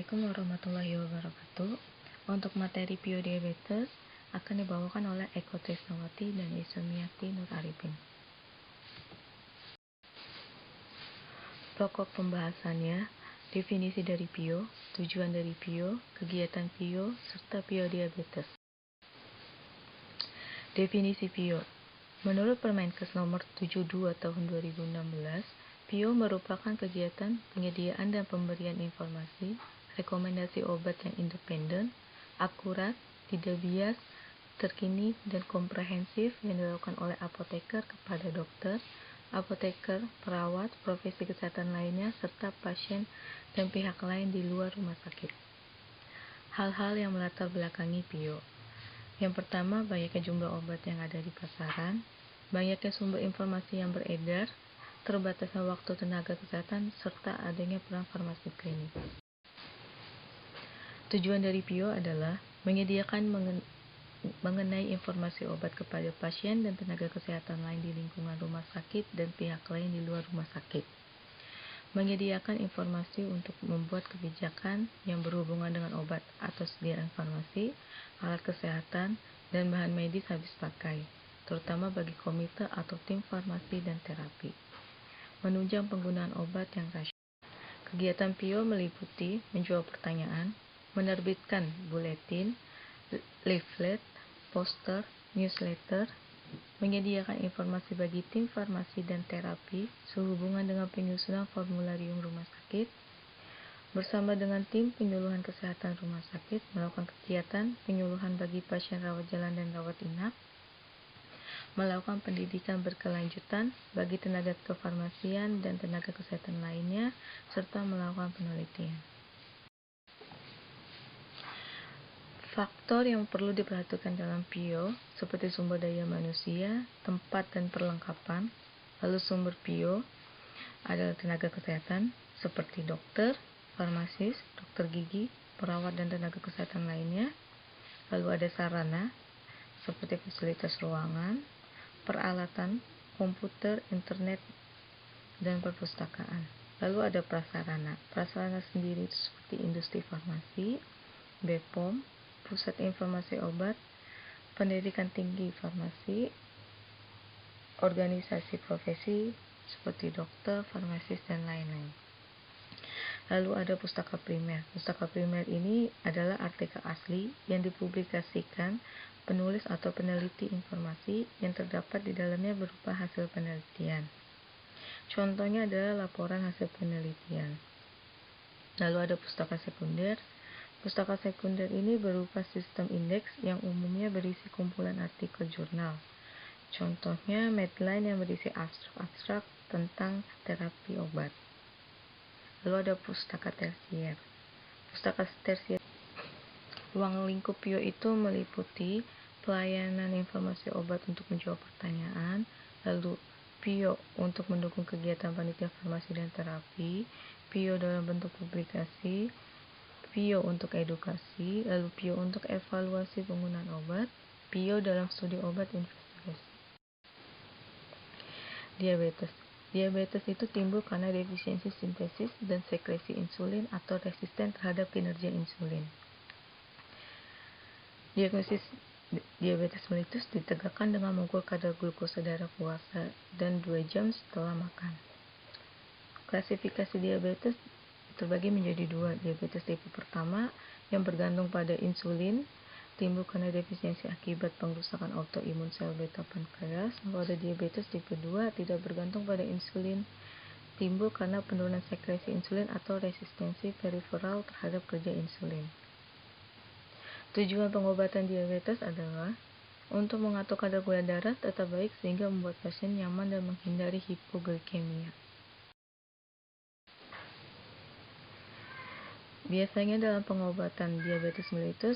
Assalamualaikum warahmatullahi wabarakatuh. Untuk materi biodiabetes akan dibawakan oleh Eko Trisnawati dan Isumiati Nur Arifin. Pokok pembahasannya, definisi dari bio, tujuan dari bio, kegiatan bio, serta biodiabetes. Definisi bio. Menurut Permenkes nomor 72 tahun 2016, bio merupakan kegiatan penyediaan dan pemberian informasi, rekomendasi obat yang independen, akurat, tidak bias, terkini, dan komprehensif yang dilakukan oleh apoteker kepada dokter, apoteker, perawat, profesi kesehatan lainnya, serta pasien dan pihak lain di luar rumah sakit. Hal-hal yang melatar belakangi bio. Yang pertama, banyaknya jumlah obat yang ada di pasaran, banyaknya sumber informasi yang beredar, terbatasnya waktu tenaga kesehatan, serta adanya peran farmasi klinik. Tujuan dari bio adalah menyediakan mengenai informasi obat kepada pasien dan tenaga kesehatan lain di lingkungan rumah sakit dan pihak lain di luar rumah sakit. Menyediakan informasi untuk membuat kebijakan yang berhubungan dengan obat atau sediaan farmasi, alat kesehatan, dan bahan medis habis pakai, terutama bagi komite atau tim farmasi dan terapi. Menunjang penggunaan obat yang rasional. Kegiatan bio meliputi menjawab pertanyaan, menerbitkan buletin, leaflet, poster, newsletter, menyediakan informasi bagi tim farmasi dan terapi sehubungan dengan penyusunan formularium rumah sakit, bersama dengan tim penyuluhan kesehatan rumah sakit melakukan kegiatan penyuluhan bagi pasien rawat jalan dan rawat inap, melakukan pendidikan berkelanjutan bagi tenaga kefarmasian dan tenaga kesehatan lainnya, serta melakukan penelitian. Faktor yang perlu diperhatikan dalam bio seperti sumber daya manusia, tempat dan perlengkapan. Lalu sumber bio adalah tenaga kesehatan seperti dokter, farmasis, dokter gigi, perawat dan tenaga kesehatan lainnya. Lalu ada sarana seperti fasilitas ruangan, peralatan, komputer, internet, dan perpustakaan. Lalu ada prasarana. Prasarana sendiri itu seperti industri farmasi, BPOM, pusat informasi obat, pendidikan tinggi farmasi, organisasi profesi seperti dokter, farmasis, dan lain-lain. Lalu ada pustaka primer. Pustaka primer ini adalah artikel asli yang dipublikasikan penulis atau peneliti informasi yang terdapat di dalamnya berupa hasil penelitian. Contohnya adalah laporan hasil penelitian. Lalu ada pustaka sekunder. Pustaka sekunder ini berupa sistem indeks yang umumnya berisi kumpulan artikel jurnal. Contohnya Medline yang berisi abstrak-abstrak tentang terapi obat. Lalu ada pustaka tersier. Pustaka tersier, ruang lingkup bio itu meliputi pelayanan informasi obat untuk menjawab pertanyaan, lalu bio untuk mendukung kegiatan panitia farmasi dan terapi, bio dalam bentuk publikasi, bio untuk edukasi, lalu bio untuk evaluasi penggunaan obat, bio dalam studi obat investigasi. Diabetes. Diabetes itu timbul karena defisiensi sintesis dan sekresi insulin atau resisten terhadap kinerja insulin. Diagnosis diabetes mellitus ditegakkan dengan mengukur kadar glukosa darah puasa dan 2 jam setelah makan. Klasifikasi diabetes terbagi menjadi dua. Diabetes tipe pertama yang bergantung pada insulin, timbul karena defisiensi akibat pengrusakan autoimun sel beta pankreas. Lalu ada diabetes tipe 2 tidak bergantung pada insulin, timbul karena penurunan sekresi insulin atau resistensi periferal terhadap kerja insulin. Tujuan pengobatan diabetes adalah untuk mengatur kadar gula darah tetap baik sehingga membuat pasien nyaman dan menghindari hipoglikemia. Biasanya dalam pengobatan diabetes mellitus,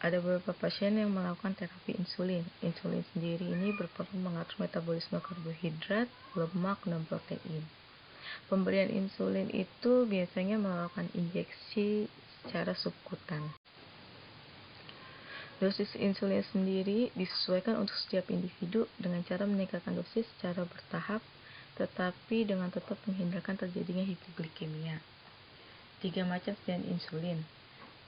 ada beberapa pasien yang melakukan terapi insulin. Insulin sendiri ini berperan mengatur metabolisme karbohidrat, lemak, dan protein. Pemberian insulin itu biasanya melakukan injeksi secara subkutan. Dosis insulin sendiri disesuaikan untuk setiap individu dengan cara meningkatkan dosis secara bertahap, tetapi dengan tetap menghindarkan terjadinya hipoglikemia. Tiga macam senyawa insulin,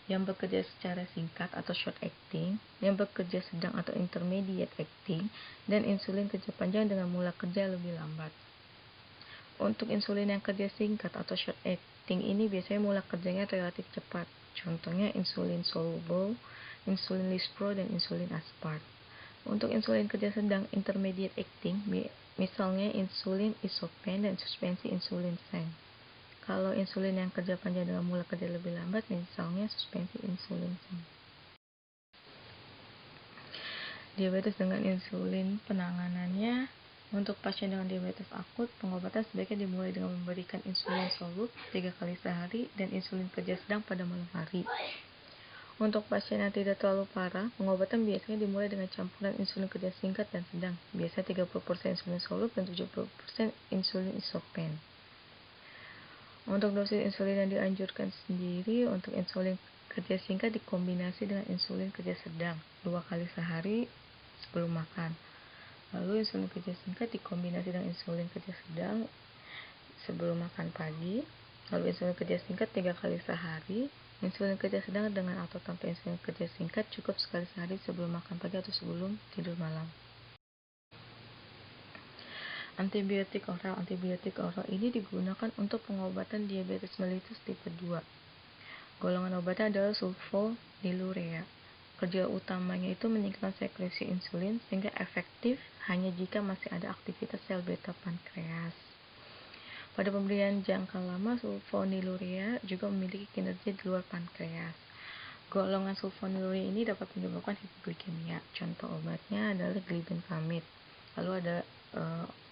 yang bekerja secara singkat atau short acting, yang bekerja sedang atau intermediate acting, dan insulin kerja panjang dengan mula kerja lebih lambat. Untuk insulin yang kerja singkat atau short acting ini biasanya mula kerjanya relatif cepat. Contohnya insulin soluble, insulin lispro, dan insulin aspart. Untuk insulin kerja sedang intermediate acting, misalnya insulin isopen dan suspensi insulin sen. Kalau insulin yang kerja panjang dengan mula kerja lebih lambat, misalnya suspensi insulin sen. Diabetes dengan insulin penanganannya, untuk pasien dengan diabetes akut, pengobatan sebaiknya dimulai dengan memberikan insulin solub 3 kali sehari dan insulin kerja sedang pada malam hari. Untuk pasien yang tidak terlalu parah, pengobatan biasanya dimulai dengan campuran insulin kerja singkat dan sedang, biasanya 30% insulin solub dan 70% insulin isopen. Untuk dosis insulin yang dianjurkan sendiri, untuk insulin kerja singkat dikombinasi dengan insulin kerja sedang 2 kali sehari sebelum makan. Lalu insulin kerja singkat dikombinasi dengan insulin kerja sedang sebelum makan pagi. Lalu insulin kerja singkat 3 kali sehari. Insulin kerja sedang dengan atau tanpa insulin kerja singkat cukup sekali sehari sebelum makan pagi atau sebelum tidur malam. Antibiotik oral ini digunakan untuk pengobatan diabetes mellitus tipe 2. Golongan obatnya adalah sulfonylurea. Kerja utamanya itu meningkatkan sekresi insulin sehingga efektif hanya jika masih ada aktivitas sel beta pankreas. Pada pemberian jangka lama, sulfonylurea juga memiliki kinerja di luar pankreas. Golongan sulfonylurea ini dapat menyebabkan hipoglikemia. Contoh obatnya adalah glibenclamide. Lalu ada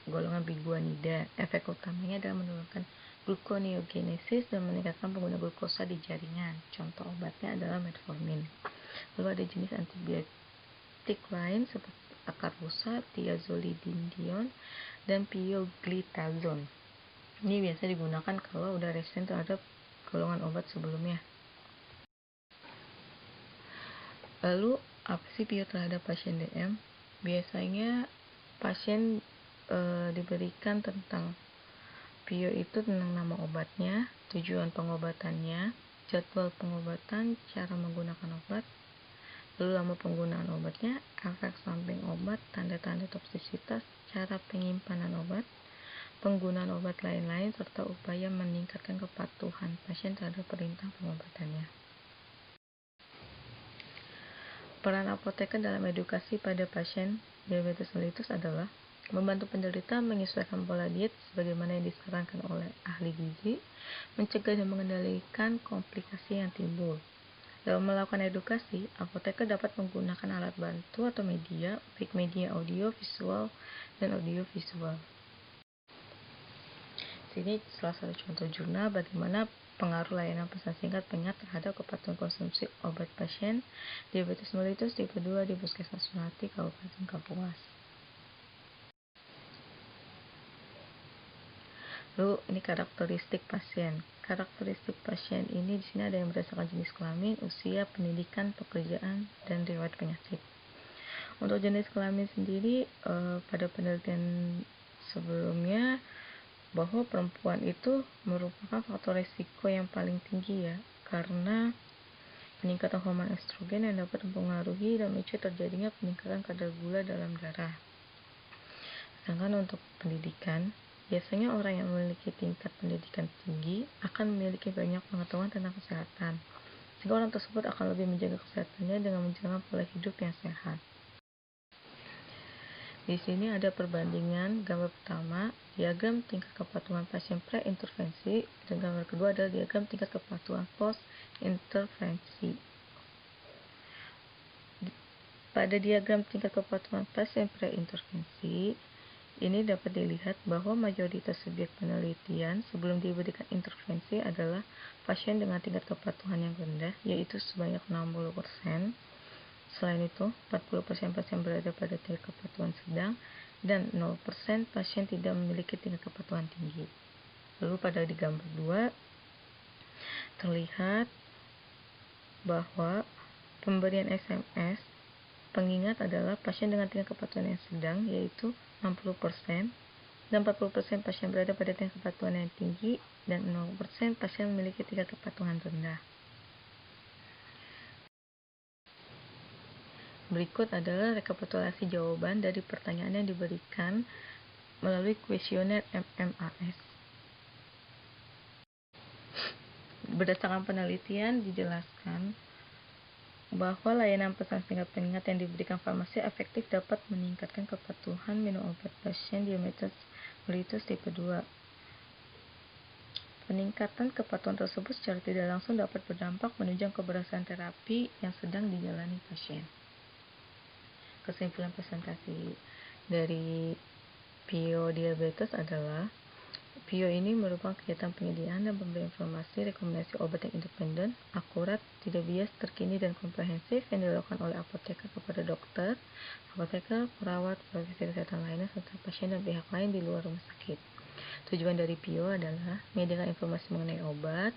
golongan biguanida. Efek utamanya adalah menurunkan gluconeogenesis dan meningkatkan pengguna glukosa di jaringan. Contoh obatnya adalah metformin. Lalu ada jenis antibiotik lain seperti akarusa, thiazolidinedion, dan pioglitazone. Ini biasa digunakan kalau udah resisten terhadap golongan obat sebelumnya. Lalu apa sih PIO terhadap pasien DM? Biasanya pasien diberikan tentang PIO itu tentang nama obatnya, tujuan pengobatannya, jadwal pengobatan, cara menggunakan obat, lalu lama penggunaan obatnya, efek samping obat, tanda-tanda toksisitas, cara penyimpanan obat, penggunaan obat lain-lain, serta upaya meningkatkan kepatuhan pasien terhadap perintah pengobatannya. Peran apoteker dalam edukasi pada pasien diabetes mellitus adalah membantu penderita menyesuaikan pola diet sebagaimana yang disarankan oleh ahli gizi, mencegah dan mengendalikan komplikasi yang timbul. Dalam melakukan edukasi, apoteker dapat menggunakan alat bantu atau media, baik media audio, visual, dan audio visual. Sini salah satu contoh jurnal bagaimana pengaruh layanan pesan singkat pengingat terhadap kepatuhan konsumsi obat pasien diabetes mellitus tipe 2 di Puskesmas Melati, Kabupaten Kapuas. Lalu ini karakteristik pasien. Karakteristik pasien ini di sini ada yang berdasarkan jenis kelamin, usia, pendidikan, pekerjaan, dan riwayat penyakit. Untuk jenis kelamin sendiri pada penelitian sebelumnya bahwa perempuan itu merupakan faktor risiko yang paling tinggi ya, karena peningkatan hormon estrogen yang dapat mempengaruhi dan memicu terjadinya peningkatan kadar gula dalam darah. Sedangkan untuk pendidikan, biasanya orang yang memiliki tingkat pendidikan tinggi akan memiliki banyak pengetahuan tentang kesehatan, sehingga orang tersebut akan lebih menjaga kesehatannya dengan menjalankan pola hidup yang sehat. Di sini ada perbandingan gambar pertama, diagram tingkat kepatuhan pasien pre-intervensi, dan gambar kedua adalah diagram tingkat kepatuhan post-intervensi. Pada diagram tingkat kepatuhan pasien pre-intervensi, ini dapat dilihat bahwa mayoritas subjek penelitian sebelum diberikan intervensi adalah pasien dengan tingkat kepatuhan yang rendah, yaitu sebanyak 60%. Selain itu, 40% pasien berada pada tingkat kepatuhan sedang dan 0% pasien tidak memiliki tingkat kepatuhan tinggi. Lalu pada di gambar 2 terlihat bahwa pemberian SMS pengingat adalah pasien dengan tingkat kepatuhan yang sedang, yaitu 60%, dan 40% pasien berada pada tingkat kepatuhan yang tinggi, dan 0% pasien memiliki tingkat kepatuhan rendah. Berikut adalah rekapitulasi jawaban dari pertanyaan yang diberikan melalui kuesioner MMAS. Berdasarkan penelitian dijelaskan bahwa layanan pesan singkat pengingat yang diberikan farmasi efektif dapat meningkatkan kepatuhan minum obat pasien diabetes mellitus tipe 2. Peningkatan kepatuhan tersebut secara tidak langsung dapat berdampak menunjang keberhasilan terapi yang sedang dijalani pasien. Kesimpulan presentasi dari PIO diabetes adalah PIO ini merupakan kegiatan penyediaan dan pemberian informasi rekomendasi obat yang independen, akurat, tidak bias, terkini, dan komprehensif yang dilakukan oleh apoteker kepada dokter, apoteker, perawat, profesi kesehatan lainnya, serta pasien dan pihak lain di luar rumah sakit. Tujuan dari PIO adalah menyediakan informasi mengenai obat,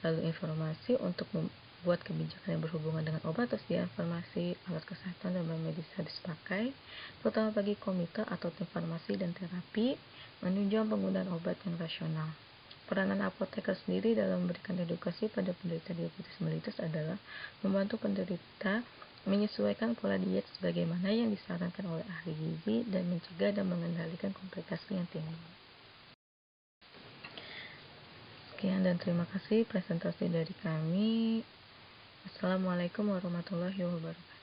lalu informasi untuk membuat kebijakan yang berhubungan dengan obat, tersediaan farmasi, alat kesehatan, dan bahan medis habis pakai, terutama bagi komite atau tim farmasi dan terapi, menunjang penggunaan obat yang rasional. Peranan apoteker sendiri dalam memberikan edukasi pada penderita diabetes mellitus adalah membantu penderita menyesuaikan pola diet sebagaimana yang disarankan oleh ahli gizi dan mencegah dan mengendalikan komplikasi yang timbul. Sekian dan terima kasih presentasi dari kami. Assalamualaikum warahmatullahi wabarakatuh.